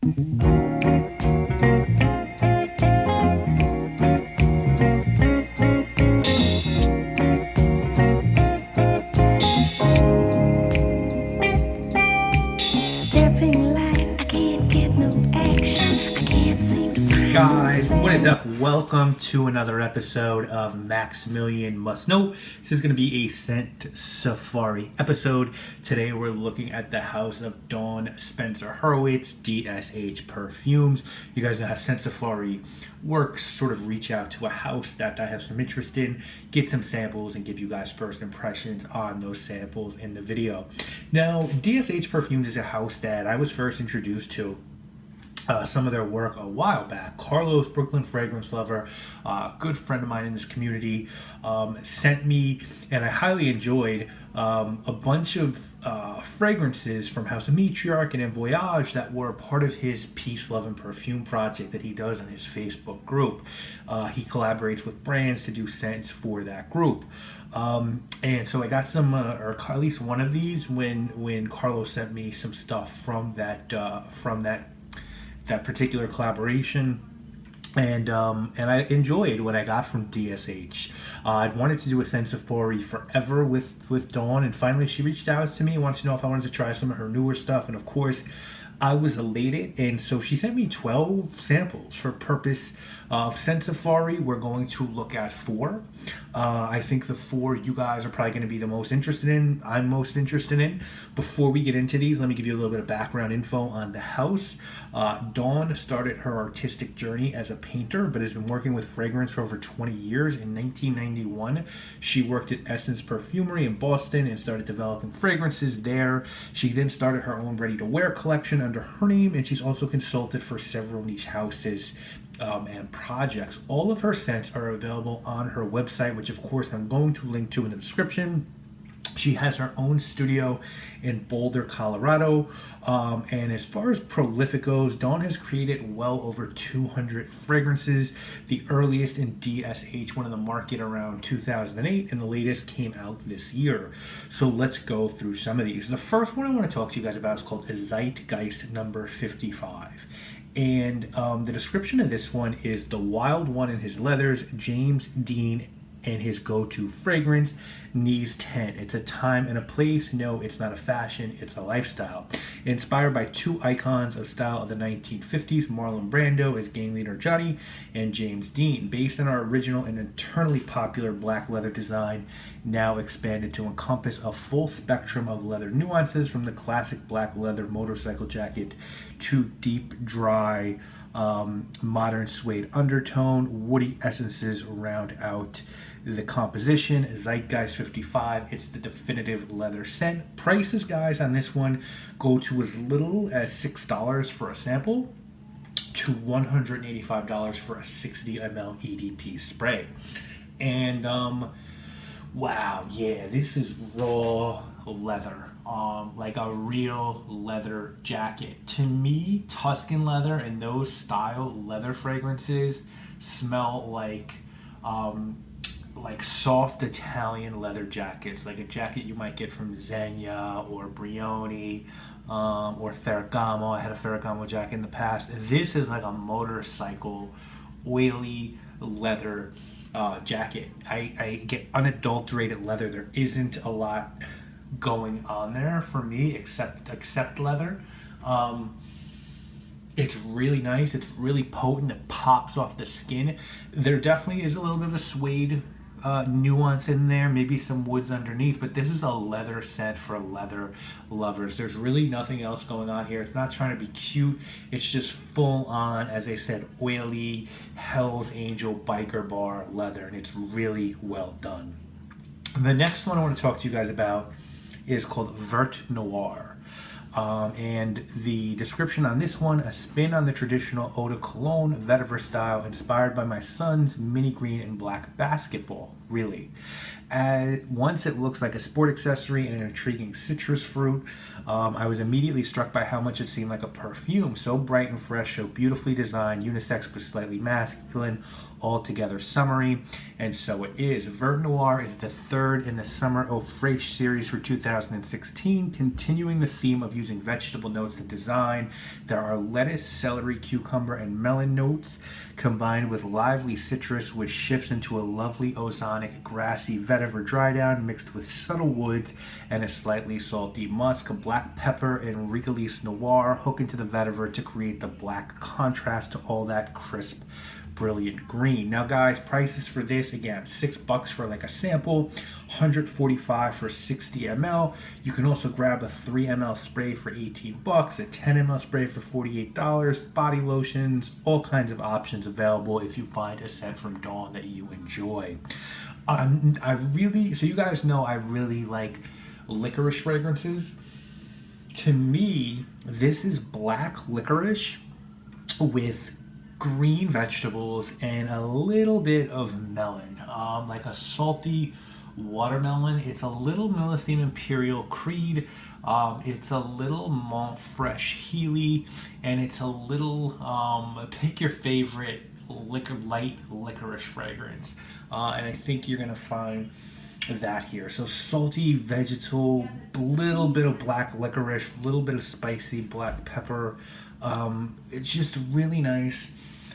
Guys, what is up? Welcome to another episode of Maximilian Must Know. This is going to be a scent safari episode. Today we're looking at the house of Dawn Spencer Hurwitz, DSH Perfumes. You guys know how scent safari works. Sort of reach out to a house that I have some interest in, get some samples, and give you guys first impressions on those samples in the video. Now, DSH Perfumes is a house that I was first introduced to some of their work a while back. Carlos, Brooklyn fragrance lover, good friend of mine in this community, sent me, and I highly enjoyed a bunch of fragrances from House of Matriarch and En Voyage that were part of his Peace, Love, and Perfume project that he does on his Facebook group. He collaborates with brands to do scents for that group. And so I got some, or at least one of these when Carlos sent me some stuff from that particular collaboration, and I enjoyed what I got from DSH. I'd wanted to do a scent safari forever with Dawn, and finally she reached out to me and wanted to know if I wanted to try some of her newer stuff, and of course I was elated, and so she sent me 12 samples for purpose of scent safari. We're going to look at 4. I think the 4 you guys are probably going to be the most interested in. I'm most interested in. Before we get into these, let me give you a little bit of background info on the house. Dawn started her artistic journey as a painter, but has been working with fragrance for over 20 years. In 1991, she worked at Essence Perfumery in Boston and started developing fragrances there. She then started her own ready-to-wear collection under her name, and she's also consulted for several niche houses and projects. All of her scents are available on her website, which of course I'm going to link to in the description. She has her own studio in Boulder, Colorado. And as far as prolific goes, Dawn has created well over 200 fragrances. The earliest in DSH went on the market around 2008, and the latest came out this year. So let's go through some of these. The first one I want to talk to you guys about is called Zeitgeist number 55. And the description of this one is the wild one in his leathers, James Dean, and his go-to fragrance, Knees 10. It's a time and a place. No, it's not a fashion, it's a lifestyle. Inspired by 2 icons of style of the 1950s, Marlon Brando as gang leader Johnny, and James Dean. Based on our original and eternally popular black leather design, now expanded to encompass a full spectrum of leather nuances, from the classic black leather motorcycle jacket to deep, dry, modern suede undertone. Woody essences round out the composition. Zeitgeist 55, it's the definitive leather scent. Prices, guys, on this one go to as little as $6 for a sample to $185 for a 60 ml EDP spray. And wow, yeah, this is raw leather. Like a real leather jacket. To me, Tuscan leather and those style leather fragrances smell like soft Italian leather jackets, like a jacket you might get from Zegna or Brioni or Ferragamo. I had a Ferragamo jacket in the past. This is like a motorcycle, oily leather jacket. I get unadulterated leather. There isn't a lot going on there for me except leather. It's really nice. It's really potent. It pops off the skin. There definitely is a little bit of a suede nuance in there, maybe some woods underneath, but this is a leather scent for leather lovers. There's really nothing else going on here. It's not trying to be cute. It's just full on, as I said, oily Hell's Angel biker bar leather, and it's really well done. The next one I want to talk to you guys about is called Vert Noir. And the description on this one: a spin on the traditional eau de cologne vetiver style, inspired by my son's mini green and black basketball. Really, once it looks like a sport accessory and an intriguing citrus fruit, I was immediately struck by how much it seemed like a perfume. So bright and fresh, so beautifully designed, unisex but slightly masculine, altogether summery, and so it is. Vert Noir is the third in the Summer Eau Fraiche series for 2016, continuing the theme of using vegetable notes in design. There are lettuce, celery, cucumber, and melon notes, combined with lively citrus, which shifts into a lovely ozonic, grassy vetiver dry down, mixed with subtle woods and a slightly salty musk. Black pepper and Rigalis Noir hook into the vetiver to create the black contrast to all that crisp, brilliant green. Now guys, prices for this, again, $6 for like a sample, $145 for 60 ml. You can also grab a 3 ml spray for $18, a 10 ml spray for $48, body lotions, all kinds of options available if you find a scent from Dawn that you enjoy. So you guys know I really like licorice fragrances. To me, this is black licorice with green vegetables and a little bit of melon, like a salty watermelon. It's a little Millésime Imperial Creed, it's a little Mont Fresh Healy, and it's a little pick your favorite light licorice fragrance, and I think you're gonna find that here. So salty vegetal, little bit of black licorice, little bit of spicy black pepper. It's just really nice.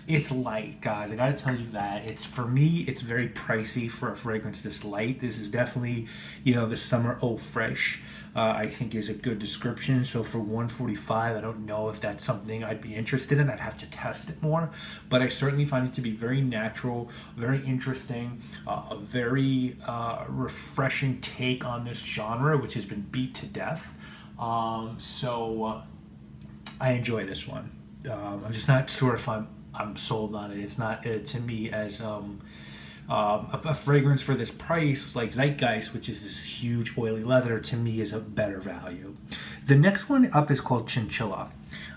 It's light, guys. I gotta tell you that. It's, for me, it's very pricey for a fragrance this light. This is definitely, the Summer Eau Fraiche, I think is a good description. So for $145, I don't know if that's something I'd be interested in. I'd have to test it more. But I certainly find it to be very natural, very interesting, a very refreshing take on this genre, which has been beat to death. So I enjoy this one. I'm just not sure if I'm sold on it. It's not to me as a fragrance for this price, like Zeitgeist, which is this huge oily leather, to me is a better value. The next one up is called Chinchilla.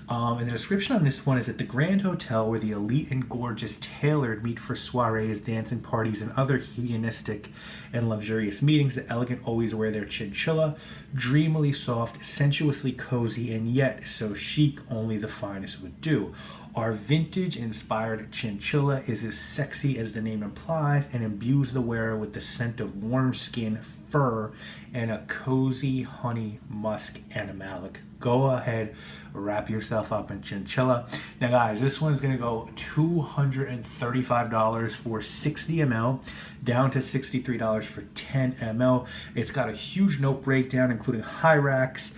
And the description on this one is at the Grand Hotel, where the elite and gorgeous tailored meet for soirees, dancing parties, and other hedonistic and luxurious meetings, the elegant always wear their chinchilla, dreamily soft, sensuously cozy, and yet so chic only the finest would do. Our vintage-inspired chinchilla is as sexy as the name implies and imbues the wearer with the scent of warm skin, fur, and a cozy honey musk animalic. Go ahead, wrap yourself up in chinchilla. Now guys, this one's gonna go $235 for 60 ml, down to $63 for 10 ml. It's got a huge note breakdown, including hyrax,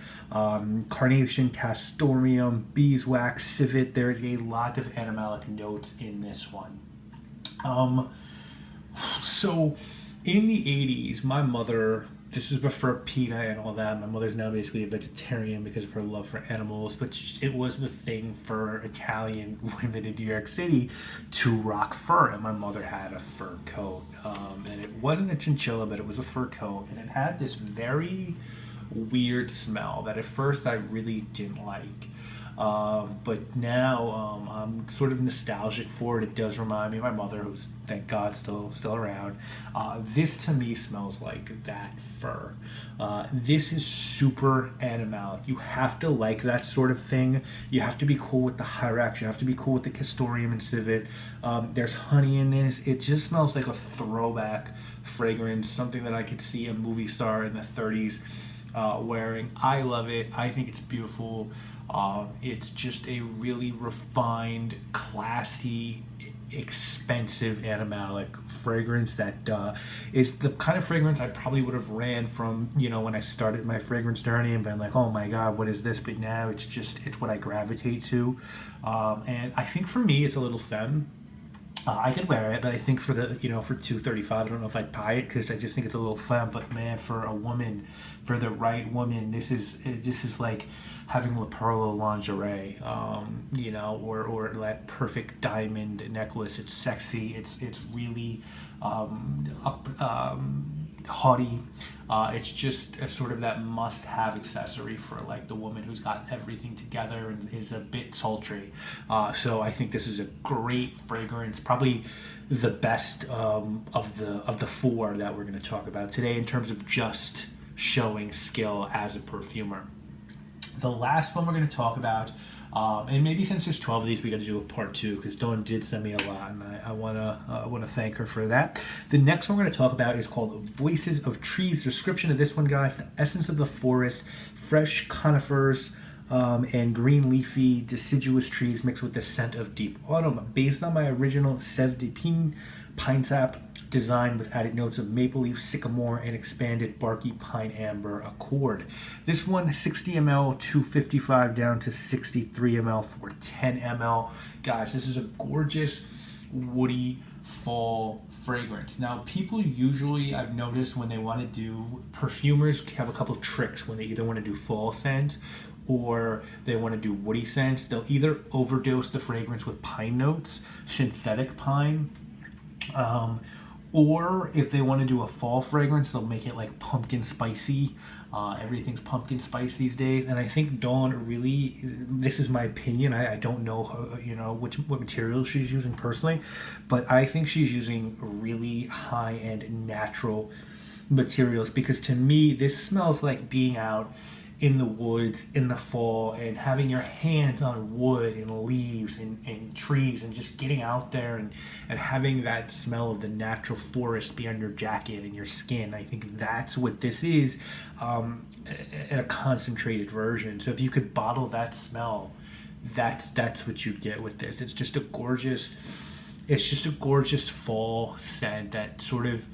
carnation, castoreum, beeswax, civet. There's a lot of animalic notes in this one. So in the 80s, my mother, this was before PETA and all that. My mother's now basically a vegetarian because of her love for animals, but it was the thing for Italian women in New York City to rock fur, and my mother had a fur coat. And it wasn't a chinchilla, but it was a fur coat, and it had this very weird smell that at first I really didn't like. But now I'm sort of nostalgic for it. It does remind me of my mother, who's, thank God, still around. This to me smells like that fur. This is super animalic. You have to like that sort of thing. You have to be cool with the hyrax. You have to be cool with the castoreum and civet. There's honey in this. It just smells like a throwback fragrance, something that I could see a movie star in the 30s wearing. I love it. I think it's beautiful. It's just a really refined, classy, expensive animalic fragrance that is the kind of fragrance I probably would have ran from, when I started my fragrance journey and been like, oh my God, what is this? But now it's what I gravitate to. And I think for me, it's a little femme. I could wear it, but I think for the, for $235, I don't know if I'd buy it because I just think it's a little femme. But man, for a woman, for the right woman, this is like having La Perla lingerie, or that perfect diamond necklace. It's sexy. It's really haughty. It's just a sort of that must-have accessory for like the woman who's got everything together and is a bit sultry. So I think this is a great fragrance, probably the best of the four that we're going to talk about today in terms of just showing skill as a perfumer. The last one we're going to talk about And maybe since there's 12 of these, we got to do a part 2 because Dawn did send me a lot, and I wanna thank her for that. The next one we're going to talk about is called Voices of Trees. Description of this one, guys: the essence of the forest, fresh conifers, and green leafy deciduous trees mixed with the scent of deep autumn. Based on my original Sève de Pine pine sap design with added notes of maple leaf, sycamore, and expanded barky pine amber accord. This one 60 ml 255 down to 63 ml for 10 ml. Guys, this is a gorgeous woody fall fragrance. Now, people usually, I've noticed, when they want to do, perfumers have a couple of tricks when they either want to do fall scents or they want to do woody scents. They'll either overdose the fragrance with pine notes, synthetic pine, or if they want to do a fall fragrance, they'll make it like pumpkin spicy. Everything's pumpkin spice these days, and I think Dawn really, this is my opinion, I don't know what materials she's using personally, but I think she's using really high-end natural materials, because to me this smells like being out in the woods in the fall and having your hands on wood and leaves and trees and just getting out there and having that smell of the natural forest be on your jacket and your skin. I think that's what this is, in a concentrated version. So if you could bottle that smell, that's what you'd get with this. It's just a gorgeous fall scent that sort of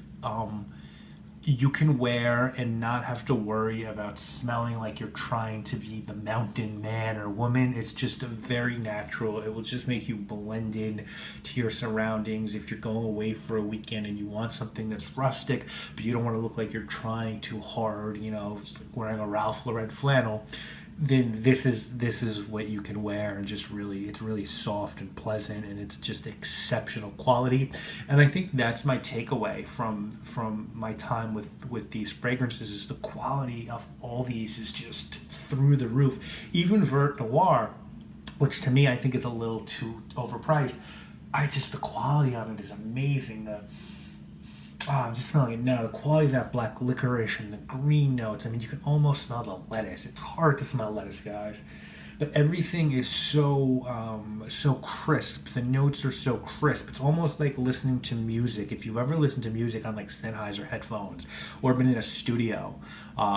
you can wear and not have to worry about smelling like you're trying to be the mountain man or woman. It's just a very natural. It will just make you blend in to your surroundings. If you're going away for a weekend and you want something that's rustic, but you don't want to look like you're trying too hard, wearing a Ralph Lauren flannel, then this is what you can wear, and just really, it's really soft and pleasant, and it's just exceptional quality. And I think that's my takeaway from my time with these fragrances, is the quality of all these is just through the roof. Even Vert Noir, which to me I think is a little too overpriced, the quality on it is amazing. I'm just smelling it now. The quality of that black licorice and the green notes. I mean, you can almost smell the lettuce. It's hard to smell lettuce, guys. But everything is so crisp. The notes are so crisp. It's almost like listening to music. If you've ever listened to music on like Sennheiser headphones, or been in a studio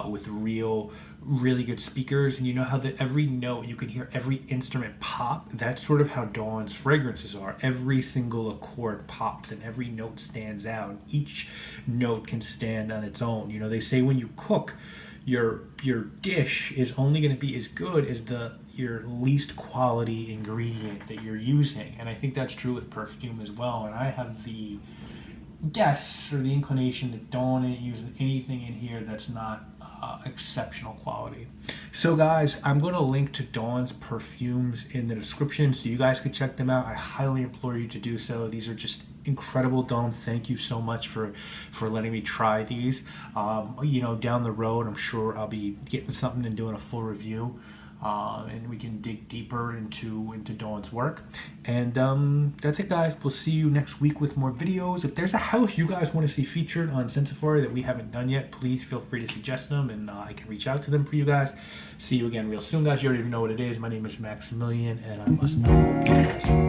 with really good speakers, and you know how that every note, you can hear every instrument pop. That's sort of how Dawn's fragrances are. Every single accord pops and every note stands out, and each note can stand on its own. They say when you cook, your dish is only going to be as good as your least quality ingredient that you're using. And I think that's true with perfume as well. And I have the guess or the inclination that Dawn ain't using anything in here that's not exceptional quality. So guys, I'm going to link to Dawn's perfumes in the description so you guys can check them out. I highly implore you to do so. These are just incredible. Dawn, thank you so much for letting me try these. Down the road, I'm sure I'll be getting something and doing a full review. And we can dig deeper into Dawn's work. And that's it, guys. We'll see you next week with more videos. If there's a house you guys want to see featured on Sensifari that we haven't done yet, please feel free to suggest them, and I can reach out to them for you guys. See you again real soon, guys. You already know what it is. My name is Maximilian, and I must know. Peace, guys.